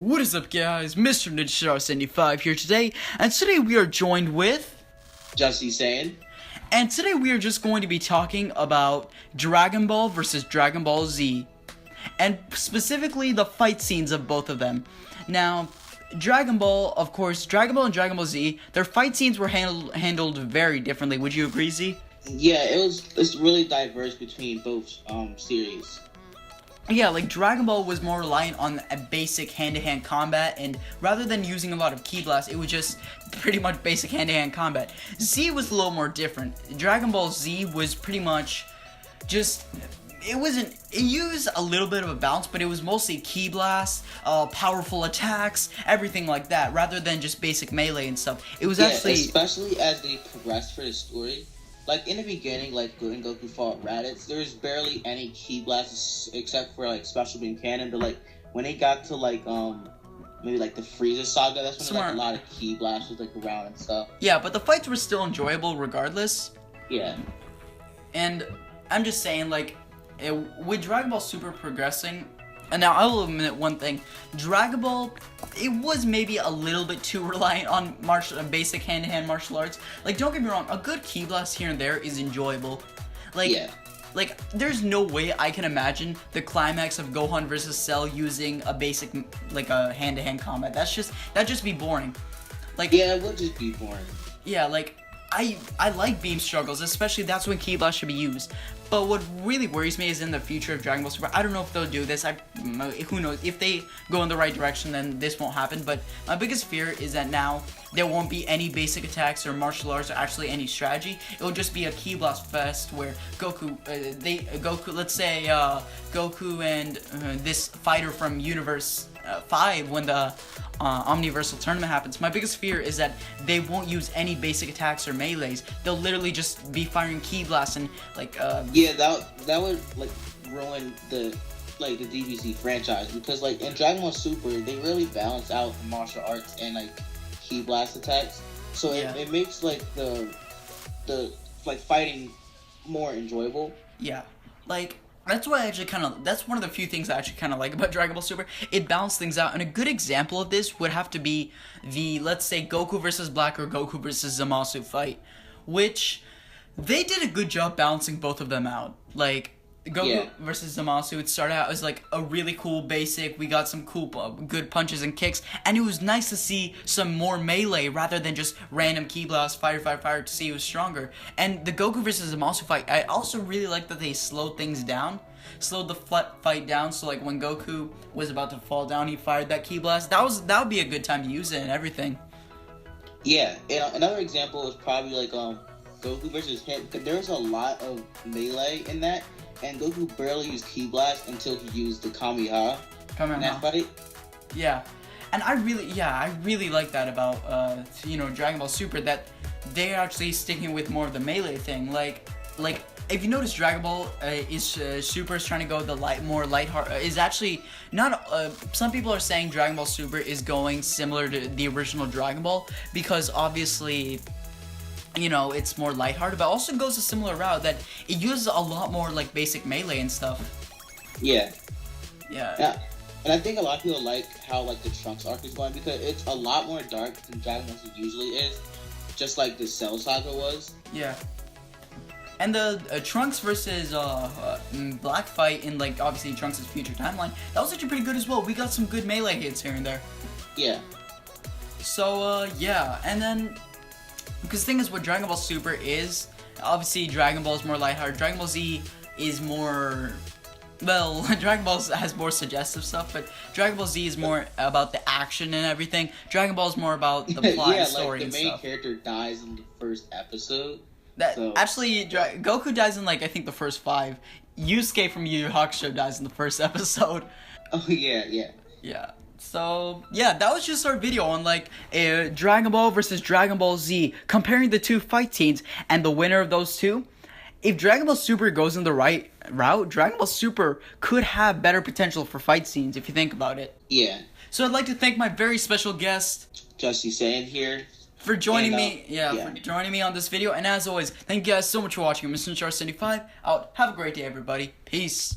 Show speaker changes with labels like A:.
A: What is up, guys? Mr. JustZSaiyan here today, and today we are joined with
B: JustZSaiyan.
A: And today we are just going to be talking about Dragon Ball versus Dragon Ball Z, and specifically the fight scenes of both of them. Now, Dragon Ball, of course, Dragon Ball and Dragon Ball Z, their fight scenes were handled very differently. Would you agree, Z?
B: Yeah, it's really diverse between both series.
A: Yeah, like Dragon Ball was more reliant on a basic hand-to-hand combat, and rather than using a lot of ki blasts, it was just pretty much basic hand-to-hand combat. Z was a little more different. Dragon Ball Z was pretty much just, it used a little bit of a balance, but it was mostly ki blasts, powerful attacks, everything like that, rather than just basic melee and stuff. It was actually,
B: especially as they progressed for the story. Like, in the beginning, like, when Goku fought Raditz, there was barely any ki blasts except for, like, Special Beam Cannon, but, like, when they got to, like, maybe, like, the Frieza Saga, that's when, like, a lot of ki blasts was, like, around and stuff.
A: Yeah, but the fights were still enjoyable regardless.
B: Yeah.
A: And I'm just saying, like, with Dragon Ball Super progressing, and now I will admit one thing, Dragon Ball, it was maybe a little bit too reliant on basic hand-to-hand martial arts. Like, don't get me wrong, a good ki blast here and there is enjoyable. Like,
B: yeah.
A: Like, there's no way I can imagine the climax of Gohan versus Cell using a basic, like, a hand-to-hand combat. That'd just be boring. Like,
B: yeah, it would just be boring.
A: Yeah, like, I like beam struggles, especially that's when ki blast should be used. But what really worries me is in the future of Dragon Ball Super. I don't know if they'll do this. Who knows? If they go in the right direction, then this won't happen. But my biggest fear is that now there won't be any basic attacks or martial arts or actually any strategy. It will just be a ki blast fest where Goku, let's say Goku and this fighter from Universe 5 when the Omniversal tournament happens. My biggest fear is that they won't use any basic attacks or melees. They'll literally just be firing ki blasts and like
B: yeah, that would like ruin the DBZ franchise, because like in Dragon Ball Super they really balance out the martial arts and like ki blast attacks, so yeah. it makes like the like fighting more enjoyable.
A: Yeah, like that's why that's one of the few things I actually kind of like about Dragon Ball Super. It balanced things out, and a good example of this would have to be the, let's say, Goku versus Black or Goku versus Zamasu fight, which they did a good job balancing both of them out. Like, Goku versus Zamasu, it started out as like a really cool basic, we got some cool, good punches and kicks, and it was nice to see some more melee rather than just random ki blasts, fire to see who's stronger. And the Goku versus Zamasu fight, I also really like that they slowed the fight down, so like when Goku was about to fall down, he fired that ki blast. That would be a good time to use it and everything.
B: Yeah, and another example is probably like Goku versus him. There's a lot of melee in that, and Goku barely used ki blast until he used the Kamehameha in that fight.
A: Yeah, and I really like that about Dragon Ball Super, that they're actually sticking with more of the melee thing. Like if you notice, Dragon Ball Super is trying to go the more lighthearted. Is actually not. Some people are saying Dragon Ball Super is going similar to the original Dragon Ball because obviously, it's more lighthearted, but also goes a similar route that it uses a lot more like basic melee and stuff.
B: Yeah.
A: Yeah.
B: And I think a lot of people like how like the Trunks arc is going, because it's a lot more dark than Dragon Ball usually is, just like the Cell Saga was.
A: Yeah. And the Trunks versus Black fight in, like, obviously Trunks' future timeline, that was actually pretty good as well. We got some good melee hits here and there. Yeah. So, yeah. And then, because the thing is, what Dragon Ball Super is, obviously Dragon Ball is more lighthearted. Dragon Ball Z is more, well, Dragon Ball has more suggestive stuff, but Dragon Ball Z is more about the action and everything. Dragon Ball is more about the plot and story and stuff.
B: Yeah, like the main character dies in the first episode.
A: Actually, Goku dies in, like, I think the first 5. Yusuke from Yu Yu Hakusho dies in the first episode.
B: Oh, yeah.
A: Yeah. So, yeah, that was just our video on, like, Dragon Ball versus Dragon Ball Z, comparing the two fight scenes, and the winner of those two. If Dragon Ball Super goes in the right route, Dragon Ball Super could have better potential for fight scenes, if you think about it.
B: Yeah.
A: So I'd like to thank my very special guest,
B: JustZSaiyan here,
A: for joining me. For joining me on this video. And as always, thank you guys so much for watching. Mr. JustZSaiyan out. Have a great day, everybody. Peace.